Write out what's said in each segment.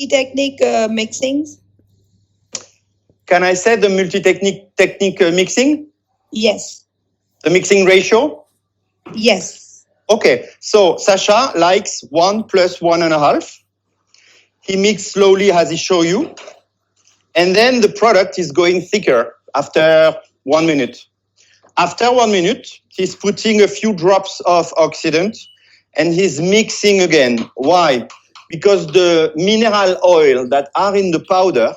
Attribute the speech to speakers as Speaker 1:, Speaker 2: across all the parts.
Speaker 1: Technique mixings?
Speaker 2: Can I say the multi-technique mixing?
Speaker 1: Yes.
Speaker 2: The mixing ratio?
Speaker 1: Yes.
Speaker 2: Okay, so Sasha likes 1 plus 1.5. He mixes slowly as he show you. And then the product is going thicker after 1 minute. After 1 minute, he's putting a few drops of oxidant and he's mixing again. Why? Because the mineral oil that are in the powder,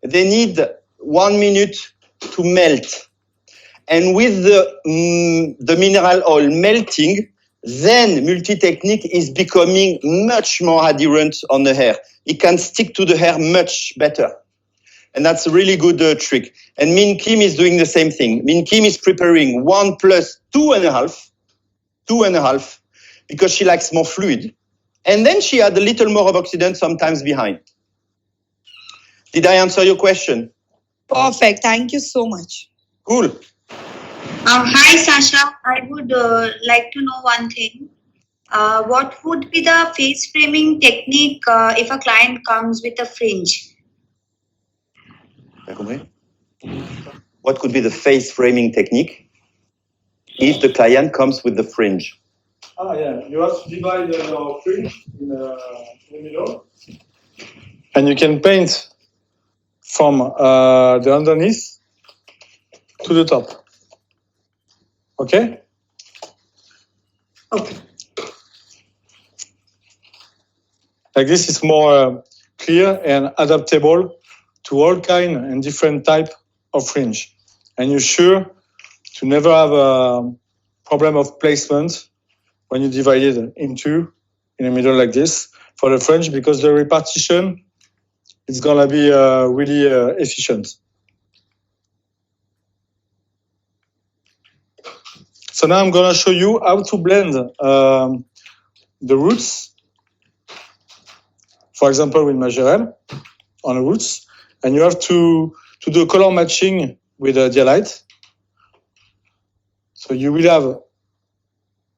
Speaker 2: they need 1 minute to melt. And with the mineral oil melting, then multi-technique is becoming much more adherent on the hair. It can stick to the hair much better. And that's a really good trick. And Min Kim is doing the same thing. Min Kim is preparing 1 plus 2.5, because she likes more fluid. And then she had a little more of oxidant sometimes behind. Did I answer your question?
Speaker 1: Perfect. Thank you so much.
Speaker 2: Cool.
Speaker 3: Hi, Sasha. I would like to know one thing. What would be the face framing technique if a client comes with a fringe?
Speaker 2: What could be the face framing technique if the client comes with the fringe?
Speaker 4: Yeah, you have to divide your fringe in the middle. And you can paint from the underneath to the top. Okay?
Speaker 3: Okay.
Speaker 4: Like this is more clear and adaptable to all kind and different type of fringe. And you're sure to never have a problem of placement when you divide it into in the middle like this for the fringe, because the repartition is gonna be really efficient. So now I'm gonna show you how to blend the roots, for example with Majorel on the roots, and you have to do color matching with a dialite. So you will have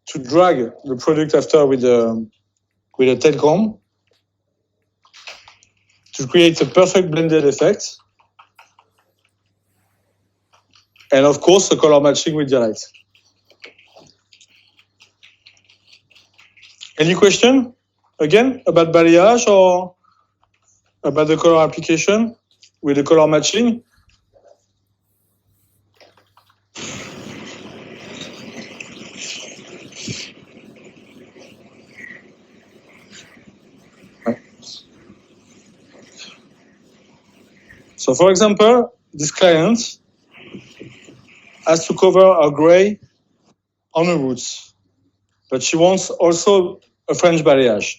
Speaker 4: to drag the product after with a tail comb to create a perfect blended effect. And of course, the color matching with dialite. Any question again about balayage or about the color application with the color matching? So for example, this client has to cover a gray on the roots, but she wants also a French balayage.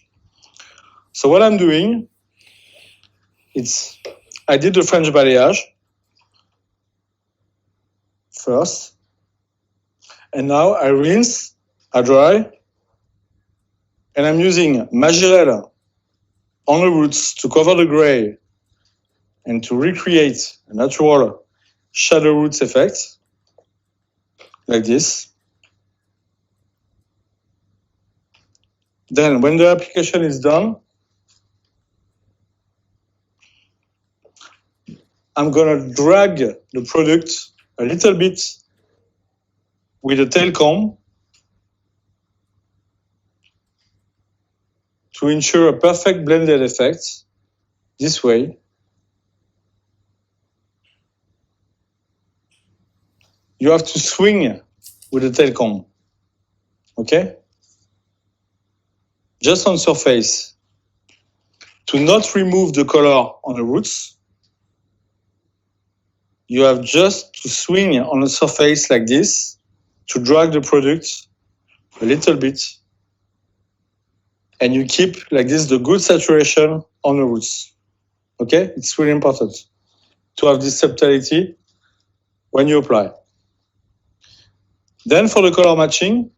Speaker 4: So what I'm doing, I did the French balayage first, and now I rinse, I dry, and I'm using Majorel on the roots to cover the gray and to recreate a natural shadow roots effect, like this. Then when the application is done, I'm gonna drag the product a little bit with a tail comb to ensure a perfect blended effect this way. You have to swing with the tail comb, okay? Just on surface, to not remove the color on the roots. You have just to swing on the surface like this to drag the product a little bit, and you keep like this the good saturation on the roots. Okay, it's really important to have this subtlety when you apply. Then for the color matching,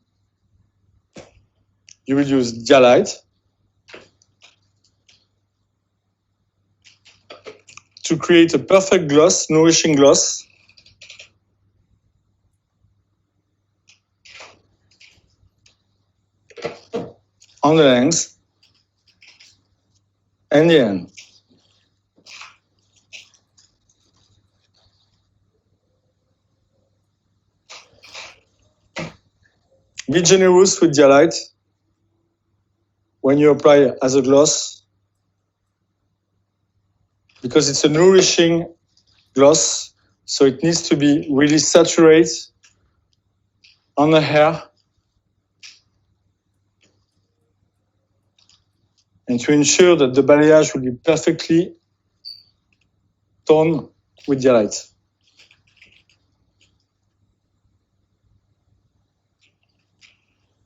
Speaker 4: you will use dialite to create a perfect gloss, nourishing gloss. On the length and the end. Be generous with dialite when you apply as a gloss, because it's a nourishing gloss, so it needs to be really saturated on the hair and to ensure that the balayage will be perfectly toned with dialite.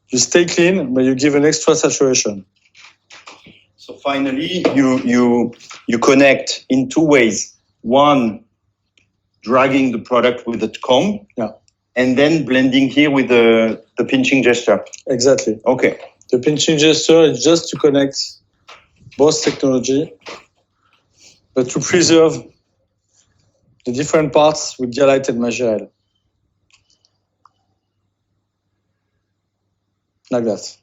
Speaker 4: You stay clean, but you give an extra saturation.
Speaker 2: So finally, you connect in two ways. One, dragging the product with the comb, and then blending here with the pinching gesture.
Speaker 4: Exactly.
Speaker 2: Okay.
Speaker 4: The pinching gesture is just to connect both technology, but to preserve the different parts with dialite and magirel. Like that.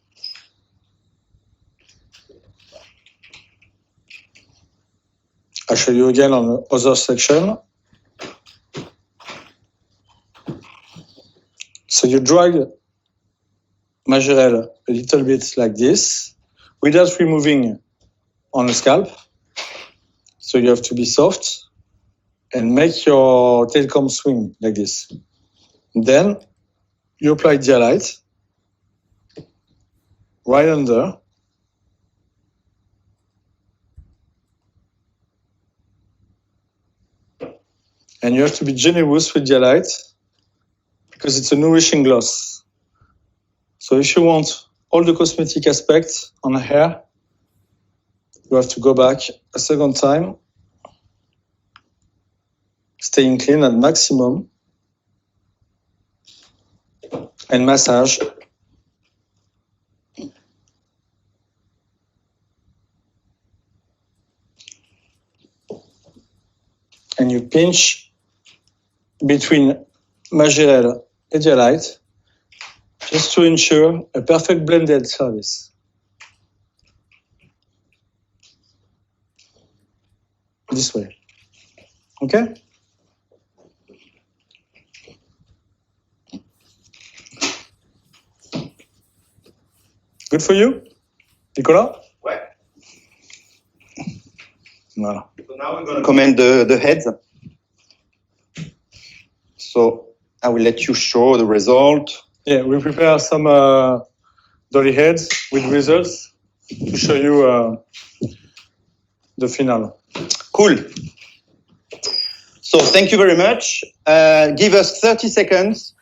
Speaker 4: I'll show you again on the other section. So you drag magirel a little bit like this, without removing on the scalp. So you have to be soft and make your tail comb swing like this. Then you apply dialite right under. And you have to be generous with dialite because it's a nourishing gloss. So if you want all the cosmetic aspects on the hair, you have to go back a second time, staying clean at maximum, and massage. And you pinch between magirel and dialite just to ensure a perfect blended service. This way. Okay? Good for you, Nicolas?
Speaker 2: Ouais.
Speaker 4: Voilà.
Speaker 2: So now we're going to comment the heads. So I will let you show the result.
Speaker 4: Yeah, we prepare some dolly heads with results to show you the final.
Speaker 2: Cool. So thank you very much. Give us 30 seconds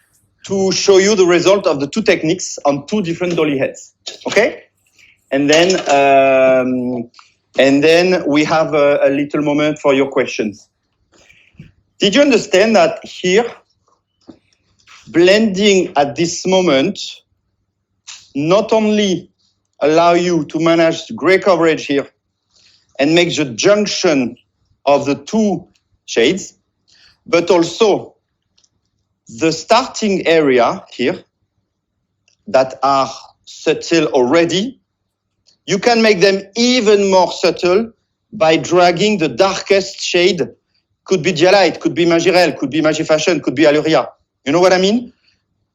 Speaker 2: to show you the result of the two techniques on two different dolly heads. Okay? And then we have a little moment for your questions. Did you understand that here, blending at this moment not only allow you to manage gray coverage here and make the junction of the two shades, but also the starting area here that are subtle already, you can make them even more subtle by dragging the darkest shade. Could be dialite, could be magirel, could be magifashion, could be alluria. You know what I mean?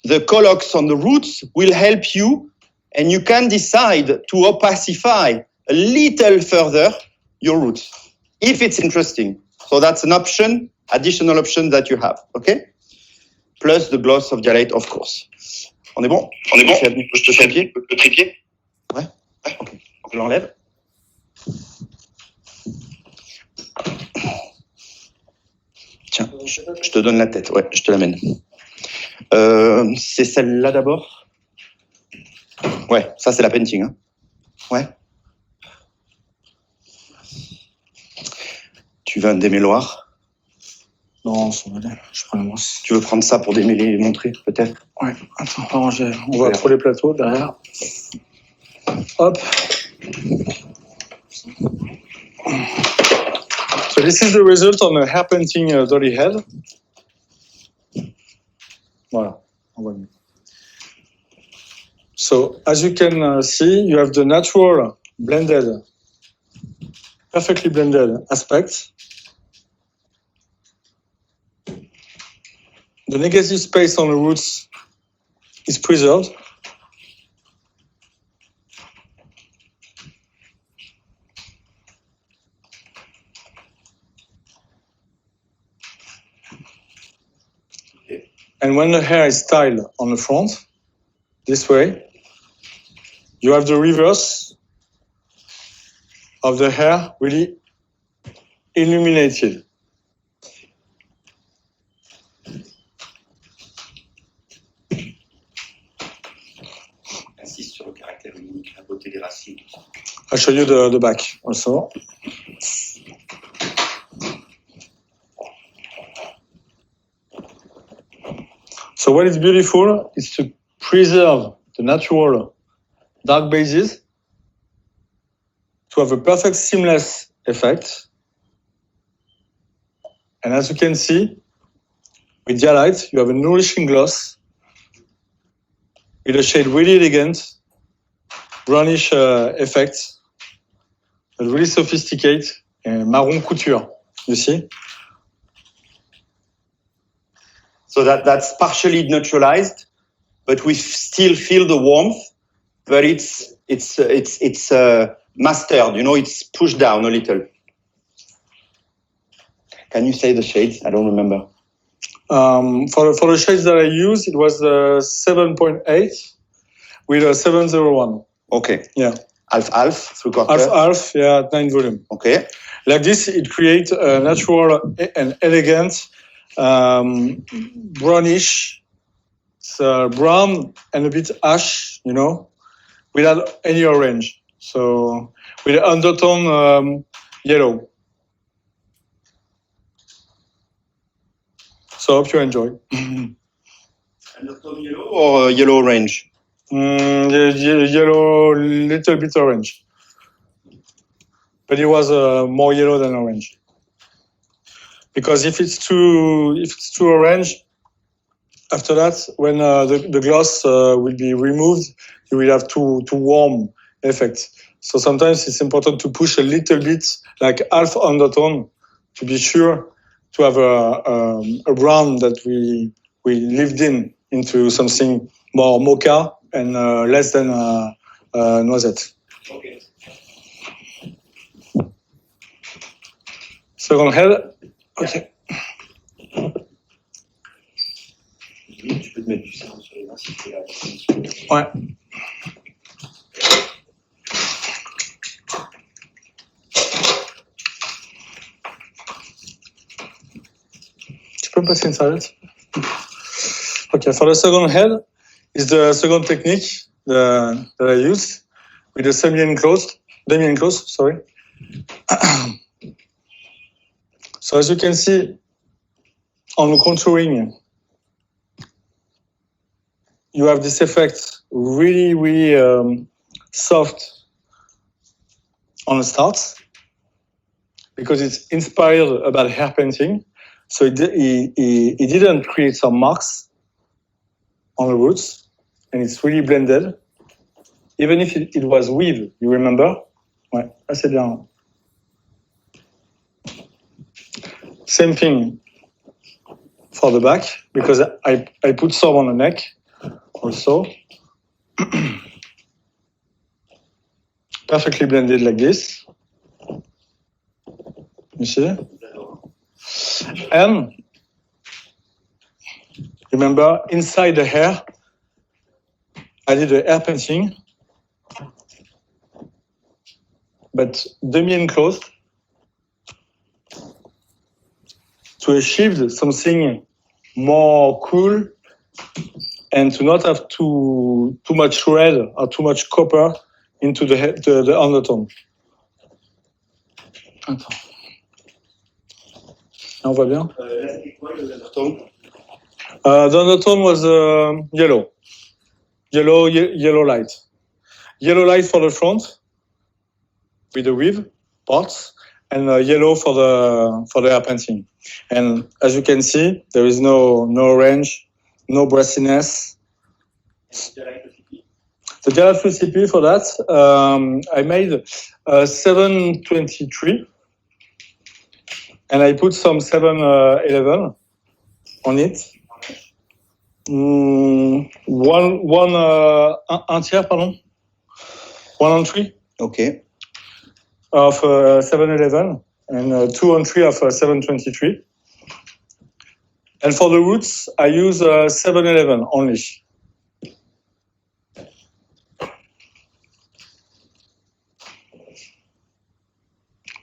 Speaker 2: The collocs on the roots will help you, and you can decide to opacify a little further your roots, if it's interesting. So that's an option, additional option that you have, okay? Plus the gloss of dialite, of course. On est bon? On est bon? Je te fais le trépied? Ouais? Ouais, ok. Je l'enlève. Tiens, je te donne la tête, ouais, je te l'amène. C'est celle-là d'abord? Ouais, ça c'est la painting, hein? Ouais. Tu veux un démêloir?
Speaker 4: Non, ça va aller. Je prends la masse.
Speaker 2: Tu veux prendre ça pour démêler et montrer, peut-être?
Speaker 4: Ouais, attends, on va pour les plateaux derrière. Hop. So this is the result on a hair painting dolly head. Voilà, on voit mieux. So as you can see, you have the natural blended, perfectly blended aspect. The negative space on the roots is preserved. And when the hair is styled on the front, this way, you have the reverse of the hair really illuminated.
Speaker 2: Insiste sur le caractère unique, la beauté des racines.
Speaker 4: I'll show you the back also. So what is beautiful is to preserve the natural dark bases to have a perfect seamless effect. And as you can see, with Dialight, you have a nourishing gloss with a shade really elegant, brownish effect, but really sophisticated, marron couture, you see?
Speaker 2: So that's partially neutralized, but we still feel the warmth, but it's mastered. You know, it's pushed down a little. Can you say the shades? I don't remember.
Speaker 4: For the shades that I used, it was 7.8 with a 701.
Speaker 2: Okay.
Speaker 4: Yeah.
Speaker 2: Half, three-quarter.
Speaker 4: Half, yeah, 9 volume.
Speaker 2: Okay.
Speaker 4: Like this, it creates a natural and elegant brownish, brown and a bit ash, you know, without any orange. So with an undertone yellow. So I hope you enjoy.
Speaker 2: Undertone yellow or yellow orange?
Speaker 4: Yellow, little bit orange. But it was more yellow than orange. Because if it's too orange, after that, when the gloss will be removed, you will have too warm effect. So sometimes it's important to push a little bit, like half undertone, to be sure to have a brown that we lived into something more mocha and less than noisette.
Speaker 2: Okay.
Speaker 4: Second head. Ok.
Speaker 2: Tu peux te mettre du sang sur les mains si tu veux.
Speaker 4: Ouais. Tu peux me passer une serviette? Okay, for the second head is the second technique that I used with the semi-enclosed, sorry. So as you can see, on the contouring, you have this effect really soft on the start because it's inspired about hair painting. So he didn't create some marks on the roots, and it's really blended. Even if it was weave, you remember? Ouais, assez bien. Same thing for the back, because I put some on the neck also. Perfectly blended like this. You see? And remember, inside the hair, I did a hair painting, but demi-enclosed, to achieve something more cool and to not have too much red or too much copper into the undertone. Attends. Là, on voit bien? The undertone was yellow. Yellow light. Yellow light for the front with the weave parts, and yellow for the hair painting. And as you can see, there is no orange, no brassiness. The Dialight recipe for that, I made 723, and I put some 711 on it. Un tiers, pardon. 1 on 3.
Speaker 2: Okay.
Speaker 4: Of 711 and 2 on 3 of 723. And for the roots, I use 7-Eleven only.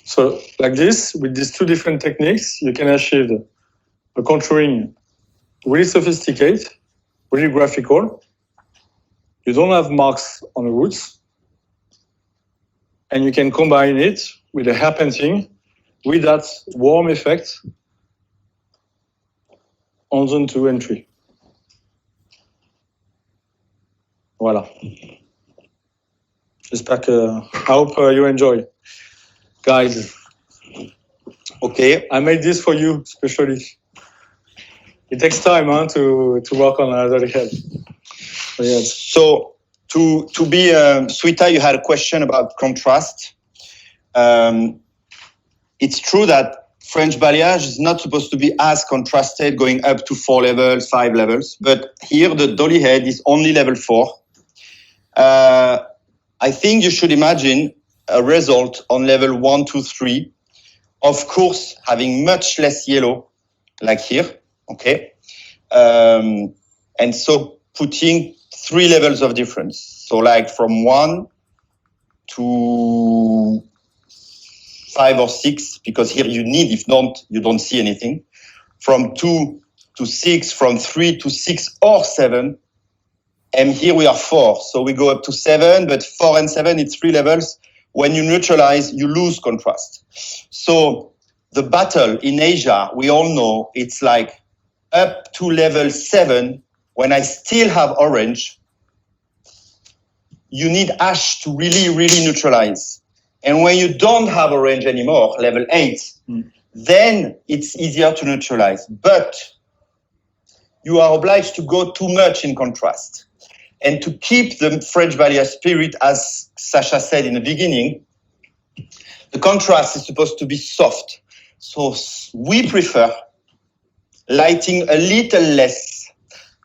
Speaker 4: So like this, with these two different techniques, you can achieve a contouring really sophisticated, really graphical. You don't have marks on the roots. And you can combine it with a hair painting with that warm effect on zone 2 and 3. Voilà. J'espère que, I hope you enjoy. Guys,
Speaker 2: Okay.
Speaker 4: I made this for you, especially. It takes time to work on another head. So, yes.
Speaker 2: So to be Sweeta, you had a question about contrast. It's true that French balayage is not supposed to be as contrasted, going up to 4 levels, 5 levels. But here, the dolly head is only level 4. I think you should imagine a result on level 1, 2, 3. Of course, having much less yellow, like here, okay? And so putting 3 levels of difference. So like from 1 to 5 or 6, because here you need, if not, you don't see anything. From 2 to 6, from 3 to 6 or 7. And here we are 4. So we go up to 7, but 4 and 7, it's 3 levels. When you neutralize, you lose contrast. So the battle in Asia, we all know it's like up to level 7, when I still have orange, you need ash to really, really neutralize. And when you don't have orange anymore, level 8, then it's easier to neutralize. But you are obliged to go too much in contrast. And to keep the French balayage spirit, as Sasha said in the beginning, the contrast is supposed to be soft. So we prefer lighting a little less.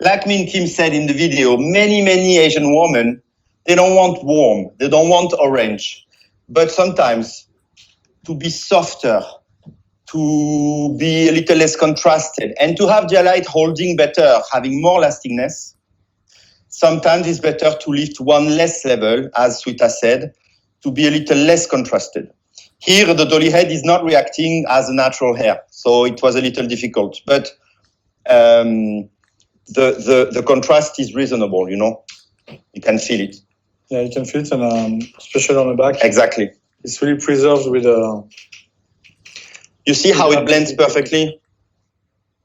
Speaker 2: Like me and Kim said in the video, many Asian women, they don't want warm, they don't want orange. But sometimes to be softer, to be a little less contrasted, and to have the light holding better, having more lastingness, sometimes it's better to lift one less level, as Sweeta said, to be a little less contrasted. Here, the dolly head is not reacting as a natural hair, so it was a little difficult. But the contrast is reasonable, you know. You can feel it.
Speaker 4: Yeah, you can feel it, and especially on the back.
Speaker 2: Exactly.
Speaker 4: It's really preserved with a...
Speaker 2: You see how it blends perfectly?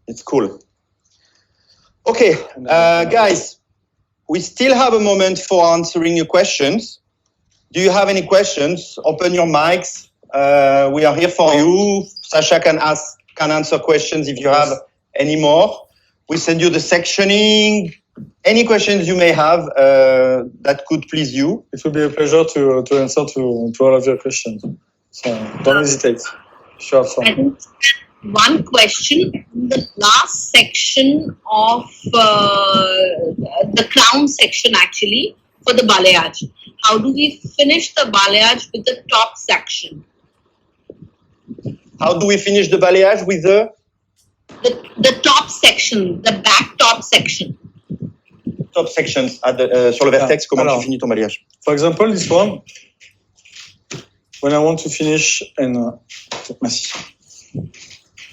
Speaker 2: It's cool. Okay, guys, we still have a moment for answering your questions. Do you have any questions? Open your mics. We are here for you. Sasha can answer questions if you have any more. We send you the sectioning. Any questions you may have that could please you.
Speaker 4: It will be a pleasure to answer to all of your questions. So don't hesitate. If you have some.
Speaker 5: I think one question in the last section of the crown section, actually, for the balayage. How do we finish the balayage with the top section?
Speaker 2: How do we finish the balayage with the
Speaker 5: top section, the back top section?
Speaker 2: Top sections sur le vertex? Comment tu finis ton balayage?
Speaker 4: For example, this one, when I want to finish,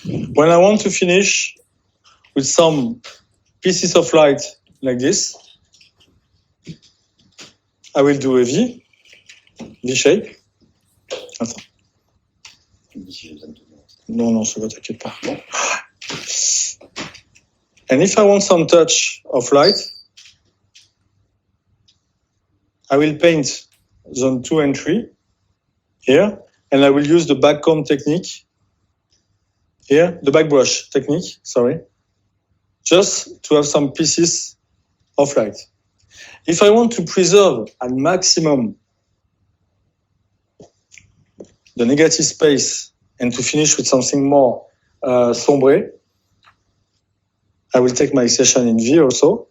Speaker 4: when I want to finish with some pieces of light like this, I will do a V shape. Attends. Non, c'est pas, t'inquiète pas. And if I want some touch of light, I will paint zone 2 and 3 here, and I will use the back comb technique here, the back brush technique, sorry, just to have some pieces of light. If I want to preserve at maximum the negative space and to finish with something more sombre, I will take my session in V also.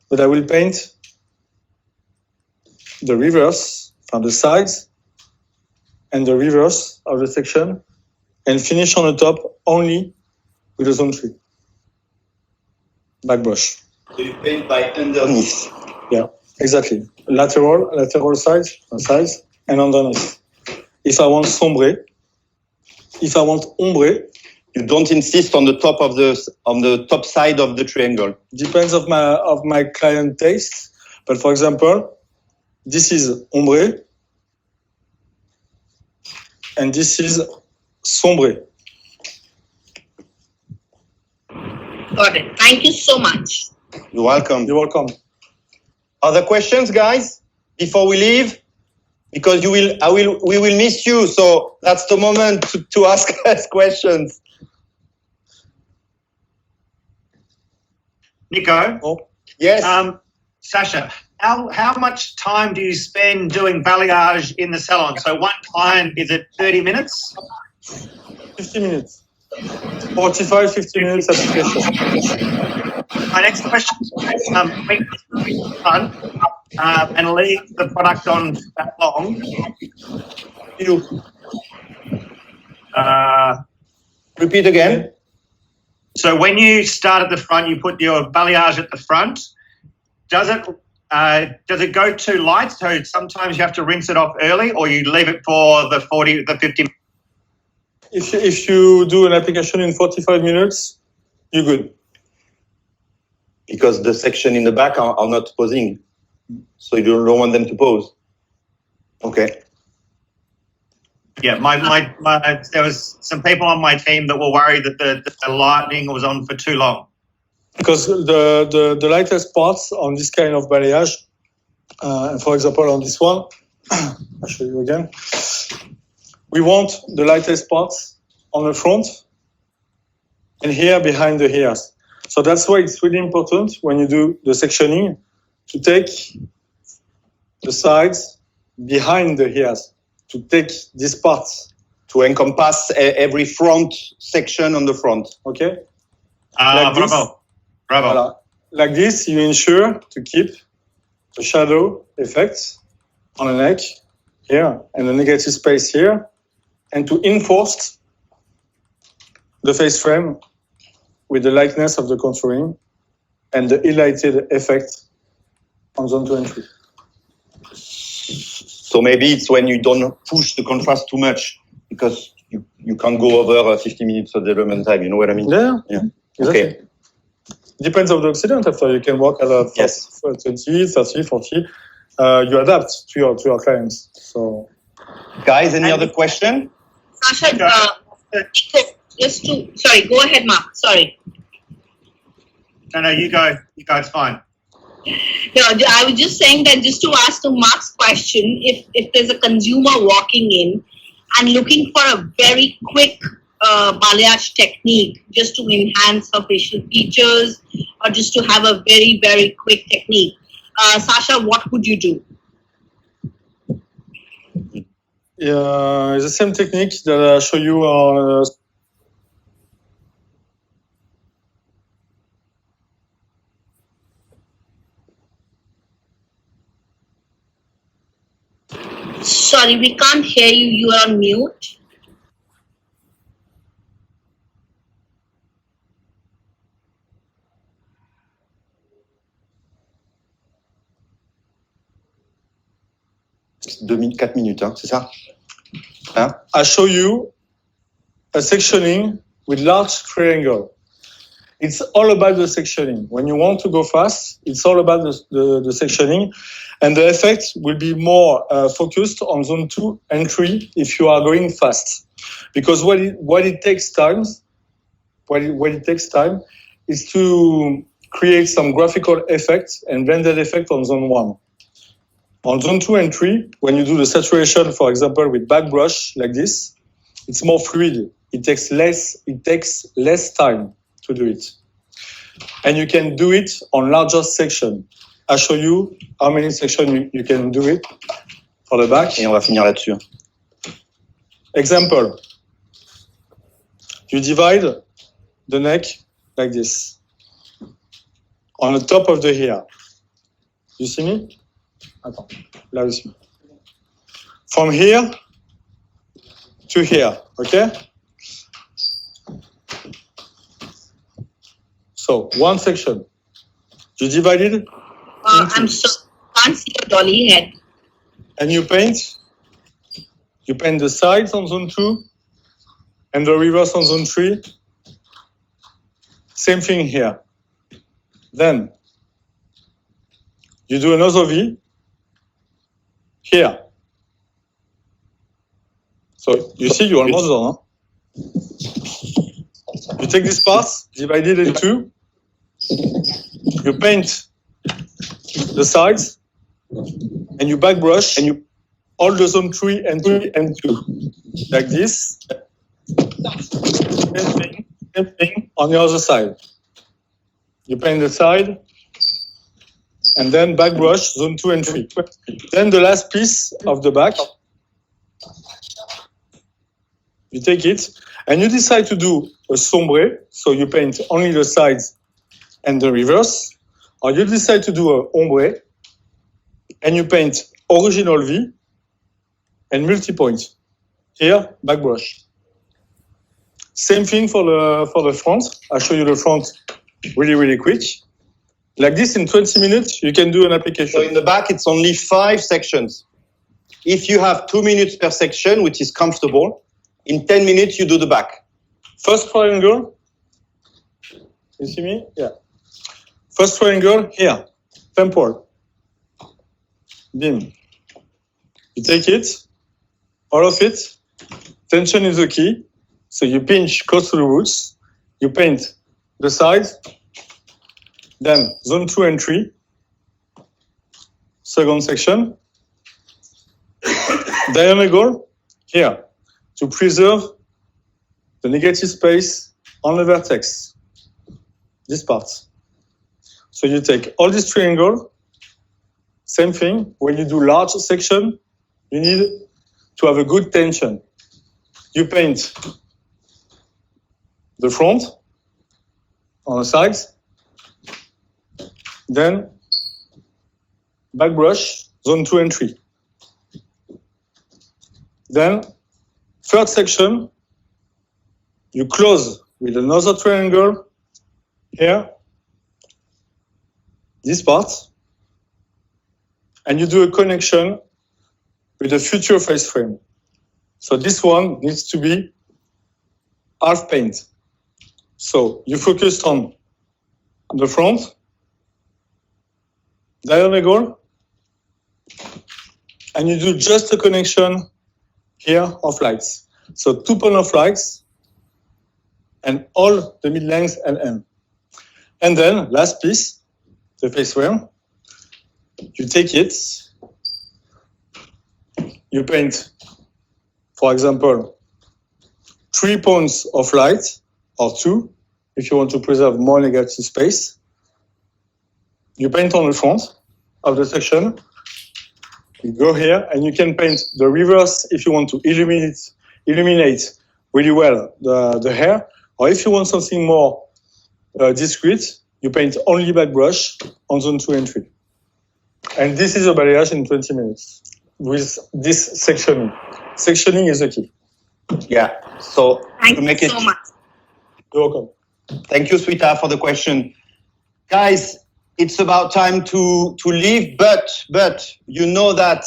Speaker 4: But I will paint the reverse from the sides and the reverse of the section and finish on the top only with the zone 3. Back brush.
Speaker 2: So you paint by underneath.
Speaker 4: Yeah, exactly. Lateral sides, and underneath. If I want sombre, if I want ombre,
Speaker 2: You don't insist on the top side of the triangle.
Speaker 4: depends of my client taste. But for example, this is ombre, and this is sombre.
Speaker 5: Got it. Thank you so much.
Speaker 2: You're welcome.
Speaker 4: You're welcome.
Speaker 2: Other questions, guys, before we leave? Because we will miss you. So that's the moment to ask us questions.
Speaker 6: Nico,
Speaker 2: Yes.
Speaker 6: Sasha, how much time do you spend doing balayage in the salon? So one client, is it 30 minutes?
Speaker 4: 50 minutes. 45, 50 minutes application.
Speaker 6: My next question is, fun, and leave the product on that long.
Speaker 2: Repeat again.
Speaker 6: So when you start at the front, you put your balayage at the front. Does it go too light? So sometimes you have to rinse it off early, or you leave it for the 50.
Speaker 4: If you do an application in 45 minutes, you're good.
Speaker 2: Because the section in the back are not posing. So you don't want them to pose. Okay.
Speaker 6: Yeah, there was some people on my team that were worried that the lighting was on for too long.
Speaker 4: Because the lightest parts on this kind of balayage, for example, on this one, I'll show you again. We want the lightest parts on the front and here behind the ears. So that's why it's really important when you do the sectioning to take the sides behind the ears, to take these parts.
Speaker 2: To encompass every front section on the front.
Speaker 4: Okay?
Speaker 6: Bravo.
Speaker 4: Voilà. Like this, you ensure to keep the shadow effect on the neck here and the negative space here, and to enforce the face frame with the lightness of the contouring and the highlighted effect on zone 2 and 3.
Speaker 2: So maybe it's when you don't push the contrast too much, because you can't go over 50 minutes of development time. You know what I mean?
Speaker 4: Yeah. Exactly.
Speaker 2: Okay.
Speaker 4: Depends on the accident. After you can work a lot,
Speaker 2: Yes.
Speaker 4: 20, 30, 40. You adapt to your clients. So,
Speaker 2: Guys, any other question?
Speaker 5: Sasha, sorry, go ahead, Mark. Sorry.
Speaker 6: No, you go. You go. It's fine.
Speaker 5: No, I was just saying that just to ask to Mark's question, if there's a consumer walking in and looking for a very quick balayage technique just to enhance her facial features or just to have a very, very quick technique, Sasha, what would you do?
Speaker 4: yeah, it's the same technique that I show you on.
Speaker 5: Sorry, we can't hear you. You are on mute.
Speaker 2: C'est 4 minutes, hein, c'est ça? Hein?
Speaker 4: I show you a sectioning with large triangle. It's all about the sectioning. When you want to go fast, it's all about the sectioning, and the effect will be more focused on zone 2 and 3 if you are going fast. Because what it takes time is to create some graphical effect and blended effect on zone 1. On zone 2 and 3, when you do the saturation, for example, with back brush like this, it's more fluid. It takes less time to do it. And you can do it on larger section. I'll show you how many sections you can do it for the back.
Speaker 2: Et on va finir là-dessus.
Speaker 4: Example. You divide the neck like this. On the top of the hair. You see me? Attends, là aussi. From here to here, okay? So one section. You divide it.
Speaker 5: I'm sorry, can't see your dolly head.
Speaker 4: And you paint. You paint the sides on zone 2 and the reverse on zone 3. Same thing here. Then you do another V here. So you see, you're almost done. Huh? You take this part, divide it in 2. You paint the sides, and you back brush, and you all the zone 3 and 2 like this. Same thing on the other side. You paint the side, and then back brush zone 2 and 3. Then the last piece of the back, you take it, and you decide to do a sombre, so you paint only the sides and the reverse, or you decide to do a ombre, and you paint original V and multi-point. Here, back brush. Same thing for the front. I'll show you the front really quick. Like this, in 20 minutes, you can do an application.
Speaker 2: So in the back, it's only 5 sections. If you have 2 minutes per section, which is comfortable, in 10 minutes, you do the back.
Speaker 4: First triangle. You see me? Yeah. First triangle, here. Temple. Beam. You take it, all of it. Tension is the key. So you pinch close to the roots. You paint the sides. Then zone 2 and 3. Second section. Diagonal here to preserve the negative space on the vertex. This part. So you take all this triangle. Same thing. When you do large section, you need to have a good tension. You paint the front on the sides. Then back brush, zone 2 and 3. Then third section, you close with another triangle here, this part, and you do a connection with the future face frame. So this one needs to be half paint. So you focus on the front, diagonal, and you do just a connection here of lights. So 2 points of lights and all the mid-length and end. And then last piece, the face frame, you take it, you paint, for example, 3 points of light or 2, if you want to preserve more negative space. You paint on the front of the section. You go here and you can paint the reverse if you want to illuminate really well the hair, or if you want something more discreet, you paint only back brush on zone 2 and 3. And this is a balayage in 20 minutes with this sectioning. Sectioning is the key.
Speaker 2: Yeah. So
Speaker 5: Thank
Speaker 2: to make
Speaker 5: you
Speaker 2: it.
Speaker 5: so much.
Speaker 4: You're welcome.
Speaker 2: Thank you, Sweeta, for the question. Guys, it's about time to leave, but you know that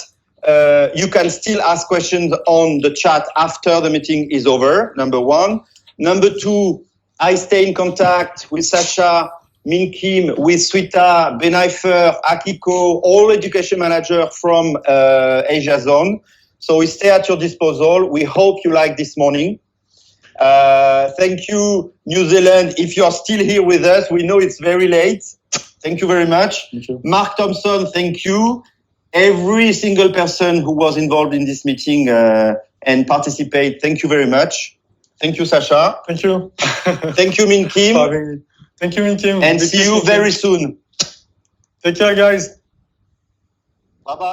Speaker 2: you can still ask questions on the chat after the meeting is over, number 1. Number 2, I stay in contact with Sasha, Min Kim, with Sweeta, Benaifer, Akiko, all education manager from Asia Zone. So we stay at your disposal. We hope you like this morning. Thank you, New Zealand. If you are still here with us, we know it's very late. Thank you very much.
Speaker 4: Thank you.
Speaker 2: Mark Thompson, thank you. Every single person who was involved in this meeting and participate, thank you very much. Thank you, Sasha.
Speaker 4: Thank you.
Speaker 2: Thank you, Min Kim.
Speaker 4: Thank you, Min Kim.
Speaker 2: And see you very soon.
Speaker 4: Take care, guys.
Speaker 2: Bye-bye.